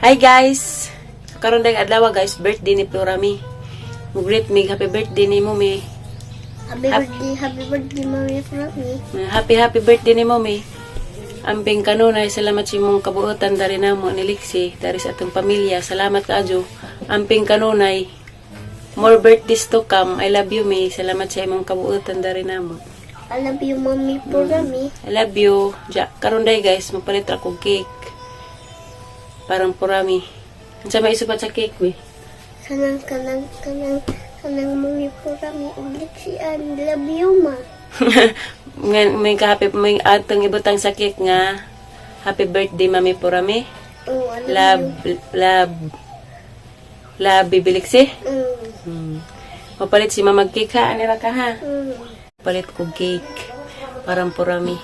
Hi guys! Karon dayong adlaw guys, birthday ni Florami. Mugreet mig happy birthday ni Mommy. Happy birthday, Mommy Florami. Happy birthday ni Mommy. Amping kanunay, salamat sa imong kabuotan dari namo ni Lixie, dari sa atong pamilya. Salamat kaayo. Amping kanunay. More birthdays to come. I love you, May. Salamat sa imong kabuotan dari namo. I love you, Mommy Florami. I love you. Ja, karon day guys, mapalit ra kog cake. Parang purami. Unsa may isupat sa cake we? Kanang Mommy Florami. Ulit siyan. Love you, Ma. may atong ibutang sa cake nga happy birthday Mami Purami. Oh, I love Love bibiliksi. you. Mapalit si Mama cake ha, anira ka ha. Mm. Palit ko cake. Parang Purami.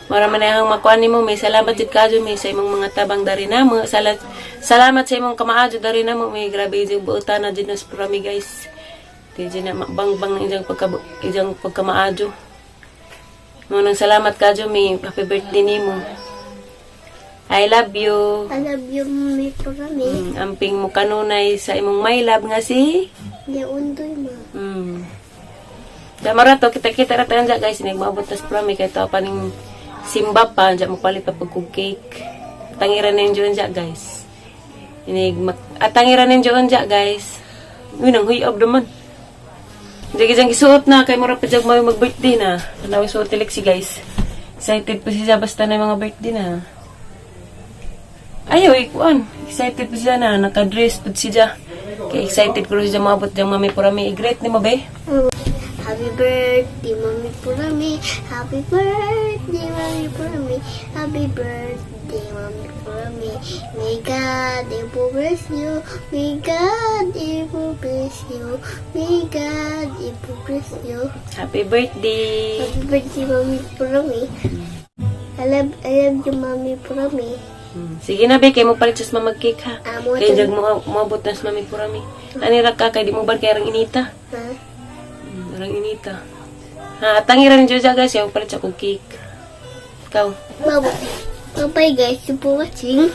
Maraman na ang makuha ni mo, may salamat jud kadyo may sa imong mga tabang dari namo. Salamat sa imong kamaadyo dari namo, may grabe jud buotan na jud nas Purami guys. Di jud na bangbang ijang pagkamaadyo. Ngunang salamat kadyo may happy birthday nimo. I love you. I love you, Mommy Florami. Amping mo kanunay sa imong my love nga si Di undoy, Ma. Damara to kita ra tayo dyan guys, nagmaabot tas Purami kay to pa ning simba pa dyan mo palit pa pag cake. Tangiran na yung dyan guys. Tangiran na yung dyan guys. Uy, nang huy up naman. Hindi ka gisuot na, kay mura pa dyan mag-birthday na. Tanaw isuot si guys. Excited pa siya basta na yung mga birthday na. Ayaw, ikuan. Excited pa siya na, naka-dress pa siya. Kaya excited ko rin siya maabot yung Mami Purami. I-greet ni mo, be? Happy birthday, Mommy Florami. Happy birthday, Mommy Florami. Happy birthday, Mommy Florami. May God bless you. May God bless you. May God bless you. Happy birthday! Happy birthday, Mommy Florami. I love you, Mommy Florami. Sige na, be. Kaya mo palit sa mamag-cake, ha? Amo Kaya ito. dyan mo maabot na sa Mami Purami. Anira ka, kaya di mo ba kaya rang inita? Ha? Rang inita. Ha, tangiran dyan dyan guys. Yung palit sa kong cake. Ikaw. Bye guys, you for watching.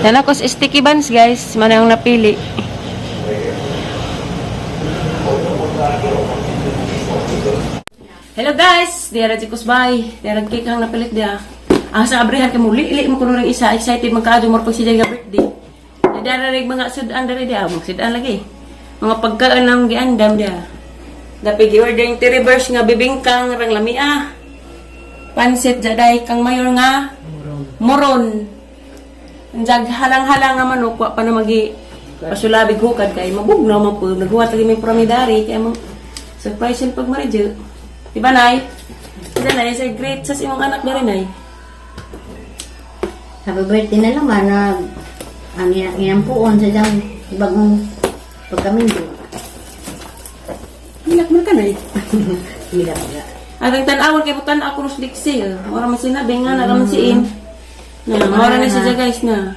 Yan ako sa sticky buns guys. Mana yung napili. Hello guys! Diara di kusbay. Diara cake ang napilit dia. Sa abrihan ka mo. Li mo kuno ring isa. Excited magkaadyo mo pag siya nga birthday. Diara rin mga sudan dari dia. Magsudan lagi. Mga pagkaan ng giandam dia. Dapat gi-order yung reverse nga bibingkang rang lamia. Pansit jaday kang mayor nga. Moron. Jag halang-halang nga manok. Wa pa na magi pasulabig hukad kay mabugnaw man po. Naghuwat lagi may pramidari. Kaya mo surprise yung pag maridyo. Diba, Nay? Diba, Nay? Say great sa imong anak na rin, Nay. Happy birthday na naman na ang inampuon sa diyang bagong pagkaminto. Hilak mo ka, Nay. Hila pala. At ang tanawan kay butan ako nos liksi. Mora man sinabi nga na naman siin. Na, mora na siya guys na.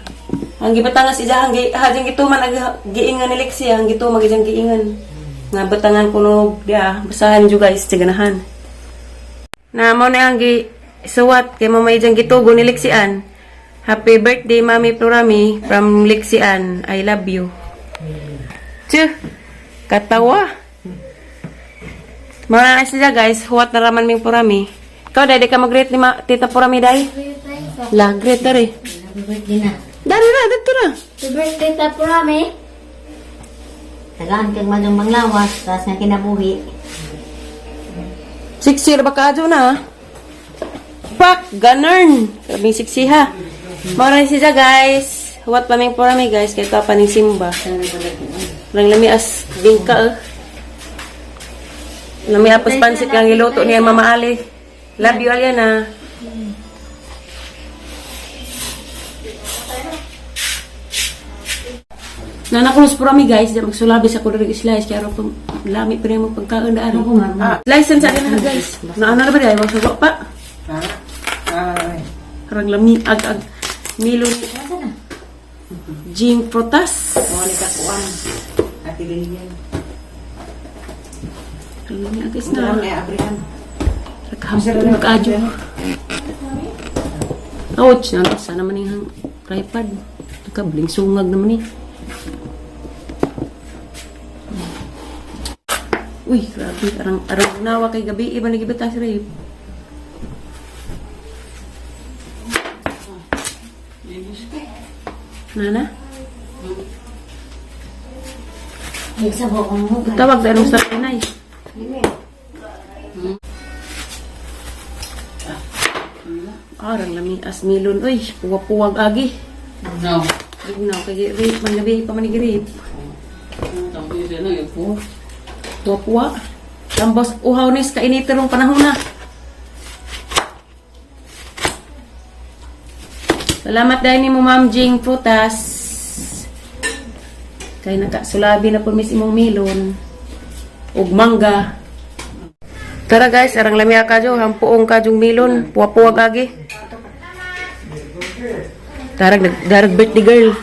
Ang gibatangan siya, hajang gituman giingan ni liksi, ang gituman gijang giingan. Nga batangan kuno dia basahan jo guys tiganahan. Na mo na ang suwat kay mamay jang gitugo ni Lixian. Happy birthday Mami Florami from Lixian. I love you. Tsuh, katawa. Mga na sila guys, huwat na raman ming Florami. Ikaw dahil ka mag-greet ni Tita Florami dahil? La, greet na rin. Happy birthday na. Dari na, dito na. Happy birthday ta Florami. Tagaan kang madang manglawas, tapos nga kinabuhi. 6-0 ba kadyo na? Pak, ganern. Kaming 6 ha. Maraming siya guys. Huwat pa ming Florami guys. Kaya ito pa ning simba. Lang lamias bingka. Lamiapos pansit kang iluto niya Mama Ali. Love you Aliana. Nanakulos Florami guys. Diyan magsulabi sa kulirig slice. Kaya rin pang lami pa rin mo pagkaon daan. License sa akin na guys. Naano na ba dahil? Magsagawa pa. Karang lami ag Milo. Jing Protas. Mga nikakuan. At ililiyan. Ayun nga guys Ito lang na. ay Abraham. Naghampong kaadyo. Ouch! Nasa naman yung tripod. Nakabling sungag naman eh. Uy, grabe. Arang nawa kay gabi. Iba nagibita si Rape. Nana? Yung sabaw kong mukha. Tawag sa anong sa pinay. Arang lami as milon. Uy, puwag agi. No. Ignaw kay Rape. Mangabi pa manigirip. Tapos yun ang ipo. Puwa-puwa. Tambos uhaw nis kainito nung panahon na. Salamat dahil ni mo Ma'am Jing Prutas. Kay nakasulabi na po mis imong milon. Ug mangga. Tara guys, arang lamia ka jo, hampuong ka jong milon, puwa-puwa gagi. Darag birthday girl.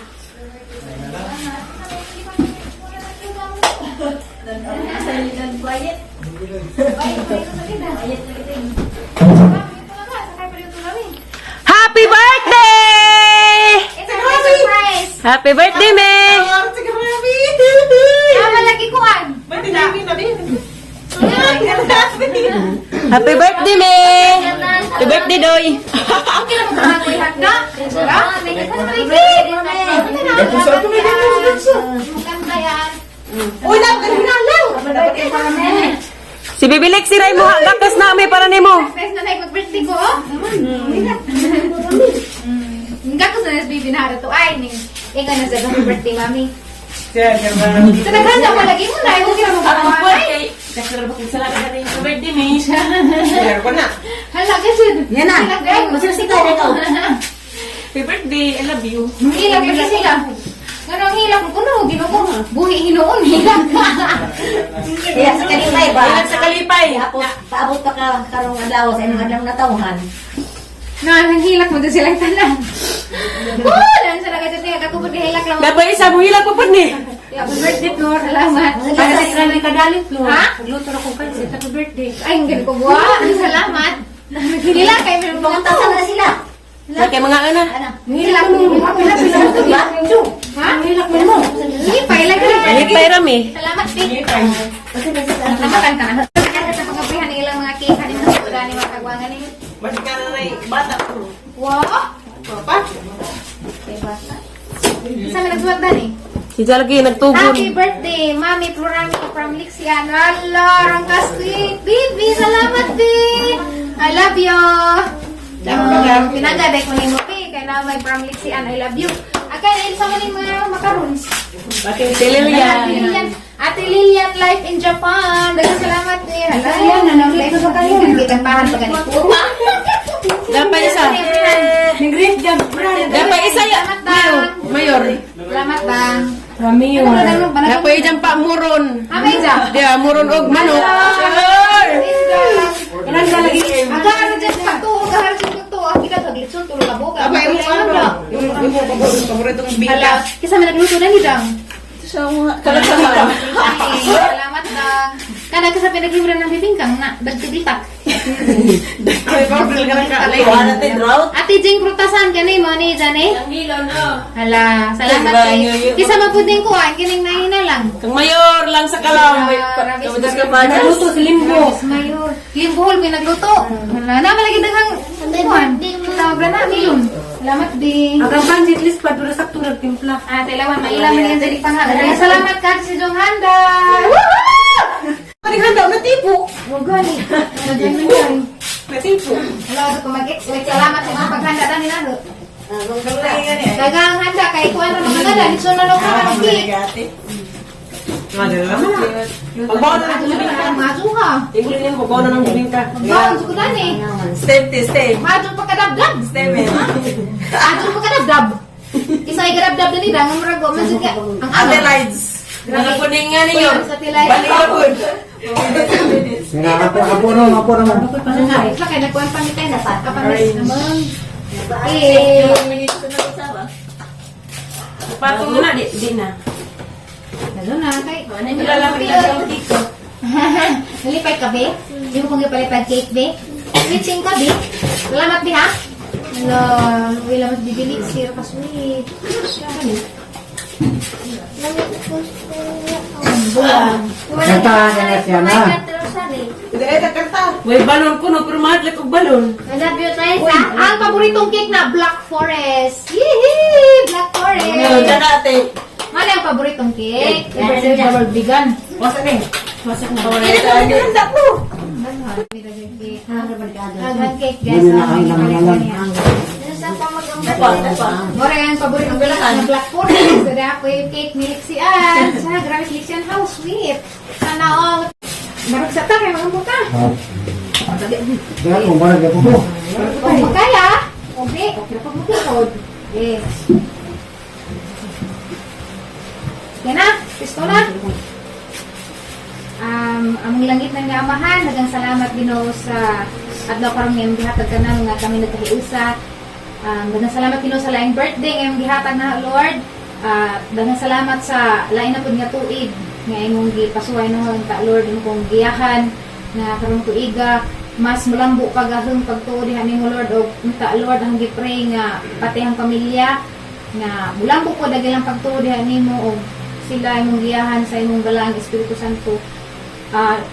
Happy birthday! It's a surprise! Happy birthday, me! Tama lagi ko an! Happy birthday, me! Happy birthday, Doy! Okay lang mo mga handa? Maganda yan. Si Bibilik, si Ray mo, gakas na may para nimo. Best na tayo mag-birthday ko, oh. Nga ko sa baby na to ay ning inga na sa birthday mami. Ito naghanda mo lagi mo na ay huwag mo ba ay. Kasi ba kung salamat na rin sa birthday, me? Hala kasi. Yan na. Masasika na ikaw. Happy birthday, I love you. Hilak lagi sila. Ano ang hilak mo? Kuno, ginoo ko. Buhi hinoon, hilak. Kaya sa kalipay ba? Ilan sa kalipay. Tapos, paabot pa ka karong adlaw sa imong adlaw na tawhan. Na, hilak mo din silang tanan. Lan sa lagay sa tingin. Ako po hilak lang. Dapat isa mo hilang pa po ni. Happy birthday, Flor. Salamat. Para sa krami kadalit, Flor. Ha? Luto na kong pansit. Happy birthday. Ay, ang galing ko buwa. Salamat. Hilak kayo. Meron mga Pumunta na sila. Kaya mga ana. Ano? Hilak mo. Hilak mo. Ha? Hilak mo. Hipay lang. Hipay rami. Salamat, Pink. Kasi kasi Salamat ka na. Sa pagabrihan ng ilang mga cake. Hanin mo sa ni mga kagwangan ni. Masih ka na na bata ko. Wow. Papa? Isa may nagsulat na ni. Si Jalgi nagtugon. Happy birthday, Mami Florami from Lixian. Hala, rangkas sweet. Bibi, salamat, Bi. I love you. Pinagaday ko ni mo, Bi. Kaya na may from Lixian. I love you. Akay na ilsa mo ni mga macarons. Si Lilian. Ate Lilian, live in Japan. Dagang salamat, Bi. Hala, yan. Live sa kayo. Nagkikantahan pa ganito. Dapat isa. Dapat isa ya. Salamat, Bang. Mayor. Salamat, Bang. Rami yun. Dapat ijang pa muron. Amay dyan. Dia muron og manok. Ilan ka lagi? Aga, ano dyan pa to? Aga, dyan pa to. Ang kita taglitsun, tulog ka buka. Apa yung yung paboritong Hala, bigas. kisa may nagluto na ni Dang. Kalagsahan. Ay, salamat, Dang. Kada ka sa pinaghimran ng bibingkang na, dagtigitak. Ay, pabili ka ng kalay. Ate Jing Prutasan, kanay mo ni dyan eh. Ang milon, oh. Hala, salamat eh. Kisa mapuding ko, ang kining nahina lang. Kang mayor lang sa kalam. Kamutas ka pa. Naluto si Limbo. Mayor. Limbuhol, pinagluto. Hala, naman lagi daghang kuhan. Tawag na milon. Salamat din. Agang pansit list pa, pero sakto nagtimpla. Lawan, mailang na yan sa pangalan. Salamat ka si Jong Handa. Kaling handa, natipo. Huwag gani. Nagyan. Natipo. Hello, kung mag-expect. Salamat sa mga paghanda na nila. Kung kalay nga niya. Dagang handa, kay kuwan na mga ganda. Dito na lang mga nagki. Madala naman. Pagbawa na ng bibingka. Majo ka. Tingulin niyo, pagbawa na ng bibingka. Bawang sukudan eh. Step. Majo pa kadabdab. Step in. Majo pa kadabdab. Isa ay kadabdab na nila. Ang murago. Majo ka. Ang ano. Adelaides. Nakakuning nga niyo. Sa tilay. Balibod. Apo naman. Sa kaya nagkuhan pa ni Tena. Kapamis naman. Eh. Patong na, di na. Lalo na, kay. Wala lang yung dito. Nalipay ka, be? Hindi mo kong ipalipad cake, be? Switching ka, be? Salamat, be, ha? Hello, wala mas bibili. Sir ka, sweet. Kanta ka na siya na. Hindi, karta. May balon ko, no, pero mahal lang kong balon. Ang paboritong cake na Black Forest. Yee! Black Forest. Diyan natin. Mali ang paboritong cake. Bubble vegan. Wasak na. Wasak na. Handa mo. Agad cake, guys. Mora yung paboritong cake na Black Forest. Sada ako yung cake ni Lixian. Sana, grabe si Lixian. How sweet. Sana all. Marag sa takay, mga buka. Kaya kung parang gapo mo. Kung magkaya, okay. Okay na pag-mukod. Yes. Yan na, pisto na. Among langit ng amahan, nagang salamat Ginoo sa adlaw karong ngayong gihatag kanan nga kami nagkahiusa. Daghang salamat Ginoo sa laing birthday ngayong gihatag na Lord. Daghang salamat sa lain na pud nga tuig nga imong gipasuway no ta Lord imong giyahan nga karong tuiga mas mulambo pagahong pagtuo diha nimo Lord og unta Lord ang gipray nga pati ang pamilya nga mulambo po dagilang pagtuo diha nimo og sila imong giyahan sa imong balaang Espiritu Santo.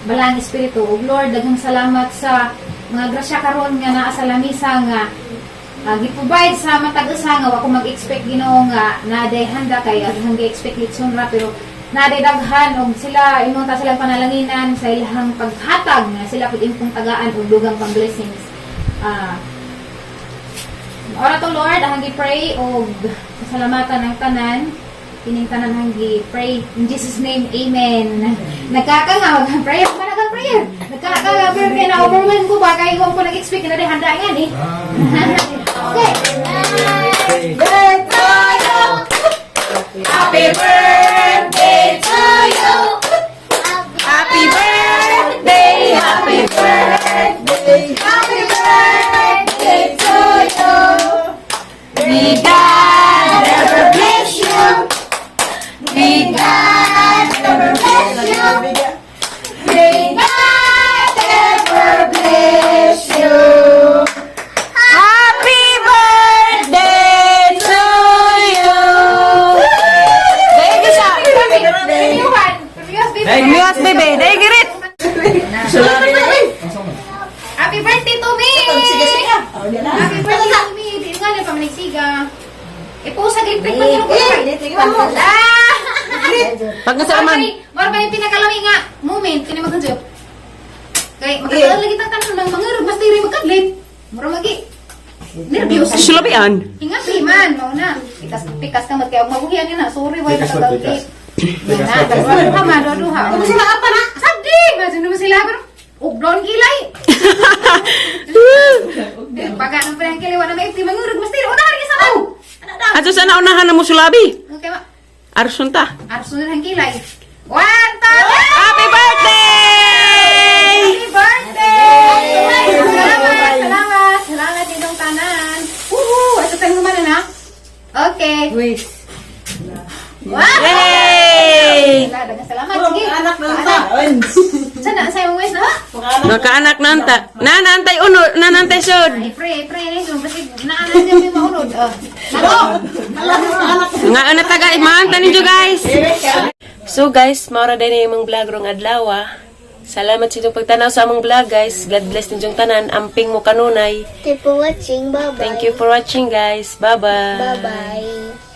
Balaang Espiritu og Lord daghang salamat sa mga grasya karon nga naa sa lamisa nga gi-provide sa matag usa nga wa ko mag-expect Ginoo nga naday handa kay aghang gi-expect litson ra pero naday daghan og sila imong ta silang panalanginan sa ilahang paghatag nga sila pud impong tagaan og dugang pang blessings. Ora to Lord ang gi-pray og pasalamatan ang tanan kining tanan ang gi-pray in Jesus name, amen. Nagkakangawag ang prayer, managang prayer. Nagkakangawag prayer kaya na-overwhelm ko ba kaya ko nag-expect na rin handa nga ni. Okay. Happy birthday to you. Happy birthday, happy birthday, happy birthday to you. May God ever bless you. May God ever bless you. May God ever bless you. Happy birthday to you. Thank you, sir. Reviews, baby. Thank you, Rit. Happy birthday to me! Happy birthday to me! Di nga niya pamanigsiga. Ipusa gilipit pa niyo ko. Pag nasa naman. Mara ba yung pinakalami nga moment kini magkanjop? Kay magkakaroon lagi tang tanan ng mga mas tiri magkadlit. Mura magi. Nervyos. Sulabian. Ingat man, mau na. Pikas ka mat kay og mabuhian ni na. Sorry way pagkadlit. Na, dalawa man duha. Ano sila apa na? Sadi, basin mo sila pero ubron kilay. Pagka nang pinang kiliwa na may mangurug mas tiri. Una hari sa mo. Ato sa naunahan na mo sulabi. Okay ba? Arsunta. Arso na ang kilay. 1, 2, 3! Happy birthday! Happy birthday! Salamat! Salamat! Salamat ditong tanan. Woohoo! Ito tayo naman na. Okay. Wait. Wow! Yay! Salamat. Sige. Anak ng taon. Sana sa imong ways na ha? Nakaanak nanta. Nanantay uno, nanantay sud. Ay, pray. Yung kasi naanan niya may maunod. Nato! Nga ana taga imaanta ninyo guys. So guys, maura din na imong vlog rong adlaw. Salamat sa inyong pagtanaw sa among vlog guys. God bless ninyong tanan. Amping mo kanunay. Thank you for watching. Bye-bye. Thank you for watching guys. Bye-bye. Bye-bye.